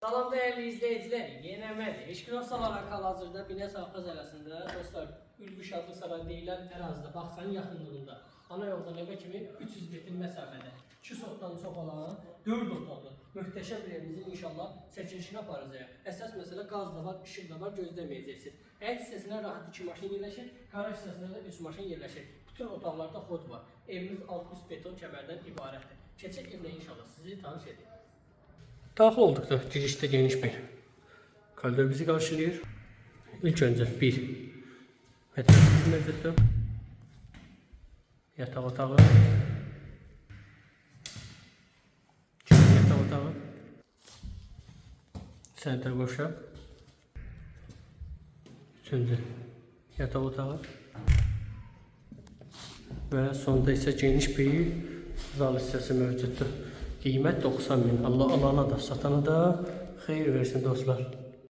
Salam değerli izleyiciler, yeni əmədir. Eşkinos olarak hal-hazırda Binəs Arxa zərəsində dostlar, Ülgüş adlı saray deyilən ərazidə, Bağçanın yaxınlığında, ana yoldan evə kimi 300 metr məsafədə, 2 sotdan çox olan 4 otaqlı, möhtəşəm bir evimizin inşallah çəkilişini aparacağıq. Əsas məsələ qaz da var, işıq da var, gözləməyəcəksiniz. Həyət hissəsinə rahat 2 maşın yerləşir, qaraj hissəsinə də 3 maşın yerləşir. Bütün otaqlarda xod var. Evimiz alt üst beton kəmərdən ibarətdir. Keçək evlə inşallah sizi tanış edin. Daxil olduqda girişdə geniş bir koridor bizi qarşılayır. İlk öncə bir mətbəx mövcuddur. Yataq otağı. Yataq otağı. Sanitar qovşaq. Üçüncü yataq otağı. Və sonda isə geniş bir zal hissəsi mövcuddur. Qiymət 90.000. Allah alana da, satana da xeyir versin dostlar.